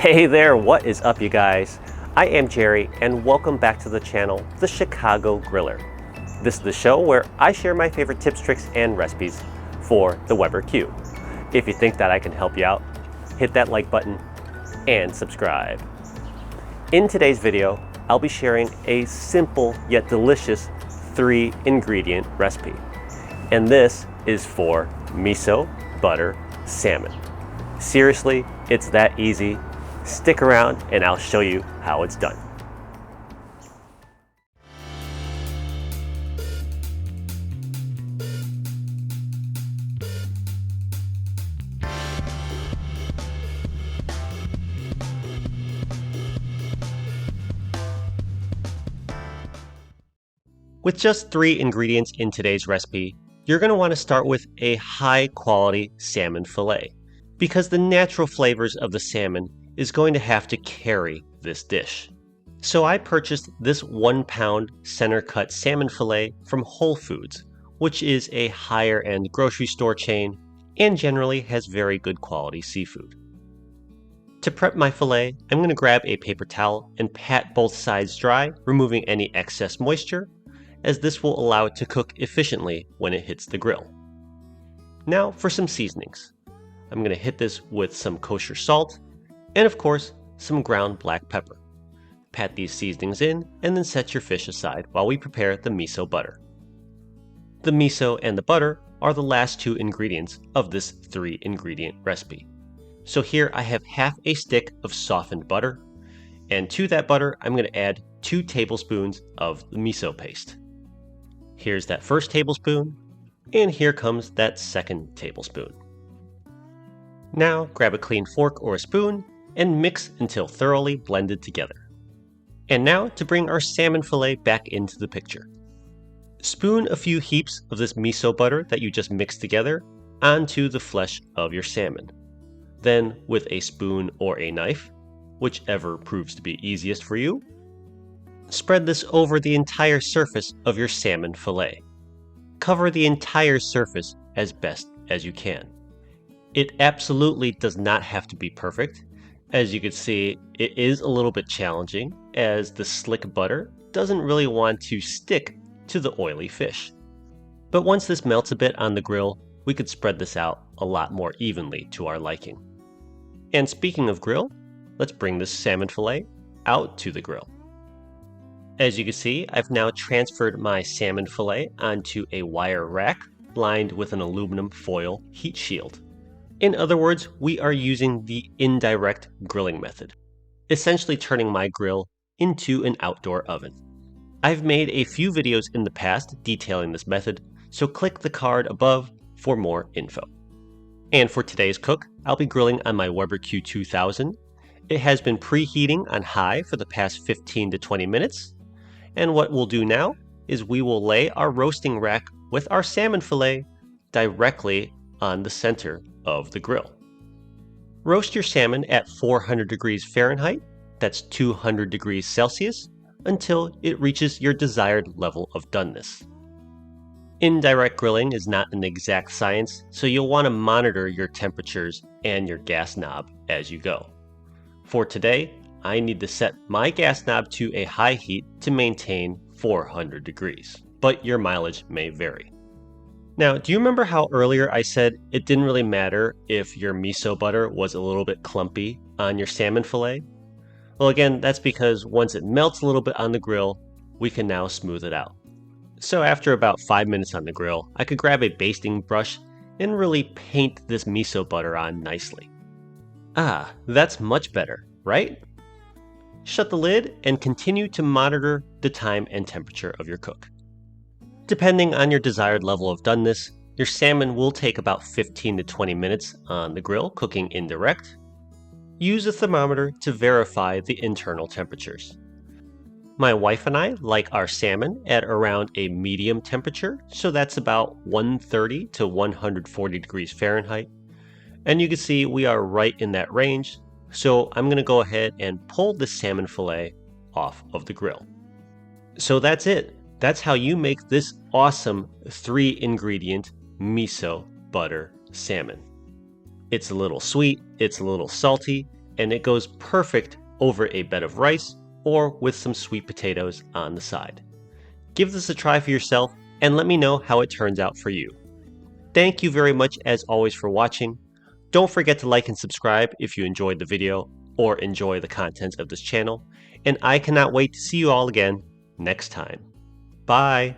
Hey there, what is up you guys? I am Jerry and welcome back to the channel, The Chicago Griller. This is the show where I share my favorite tips, tricks, and recipes for the Weber Q. If you think that I can help you out, hit that like button and subscribe. In today's video, I'll be sharing a simple yet delicious 3-ingredient recipe. And this is for miso butter salmon. Seriously, it's that easy. Stick around and I'll show you how it's done. With just 3 ingredients in today's recipe, you're going to want to start with a high quality salmon fillet, because the natural flavors of the salmon is going to have to carry this dish. So I purchased this 1-pound center cut salmon fillet from Whole Foods, which is a higher end grocery store chain and generally has very good quality seafood. To prep my fillet, I'm going to grab a paper towel and pat both sides dry, removing any excess moisture, as this will allow it to cook efficiently when it hits the grill. Now for some seasonings. I'm going to hit this with some kosher salt, and of course, some ground black pepper. Pat these seasonings in and then set your fish aside while we prepare the miso butter. The miso and the butter are the last 2 ingredients of this 3-ingredient recipe. So here I have half a stick of softened butter, and to that butter I'm going to add 2 tablespoons of the miso paste. Here's that first tablespoon, and here comes that second tablespoon. Now grab a clean fork or a spoon and mix until thoroughly blended together. And now to bring our salmon fillet back into the picture. Spoon a few heaps of this miso butter that you just mixed together onto the flesh of your salmon. Then with a spoon or a knife, whichever proves to be easiest for you, spread this over the entire surface of your salmon fillet. Cover the entire surface as best as you can. It absolutely does not have to be perfect. As you can see, it is a little bit challenging, as the slick butter doesn't really want to stick to the oily fish. But once this melts a bit on the grill, we could spread this out a lot more evenly to our liking. And speaking of grill, let's bring this salmon fillet out to the grill. As you can see, I've now transferred my salmon fillet onto a wire rack lined with an aluminum foil heat shield. In other words, we are using the indirect grilling method, essentially turning my grill into an outdoor oven. I've made a few videos in the past detailing this method, so click the card above for more info. And for today's cook, I'll be grilling on my Weber Q2000. It has been preheating on high for the past 15 to 20 minutes. And what we'll do now is we will lay our roasting rack with our salmon fillet directly on the center of the grill. Roast your salmon at 400 degrees Fahrenheit, that's 200 degrees Celsius, until it reaches your desired level of doneness. Indirect grilling is not an exact science, so you'll want to monitor your temperatures and your gas knob as you go. For today, I need to set my gas knob to a high heat to maintain 400 degrees, but your mileage may vary. Now, do you remember how earlier I said it didn't really matter if your miso butter was a little bit clumpy on your salmon fillet? Well, again, that's because once it melts a little bit on the grill, we can now smooth it out. So after about 5 minutes on the grill, I could grab a basting brush and really paint this miso butter on nicely. Ah, that's much better, right? Shut the lid and continue to monitor the time and temperature of your cook. Depending on your desired level of doneness, your salmon will take about 15 to 20 minutes on the grill cooking indirect. Use a thermometer to verify the internal temperatures. My wife and I like our salmon at around a medium temperature, so that's about 130 to 140 degrees Fahrenheit. And you can see we are right in that range, so I'm going to go ahead and pull the salmon fillet off of the grill. So that's it. That's how you make this awesome 3-ingredient miso butter salmon. It's a little sweet, it's a little salty, and it goes perfect over a bed of rice or with some sweet potatoes on the side. Give this a try for yourself and let me know how it turns out for you. Thank you very much as always for watching. Don't forget to like and subscribe if you enjoyed the video or enjoy the content of this channel, and I cannot wait to see you all again next time. Bye!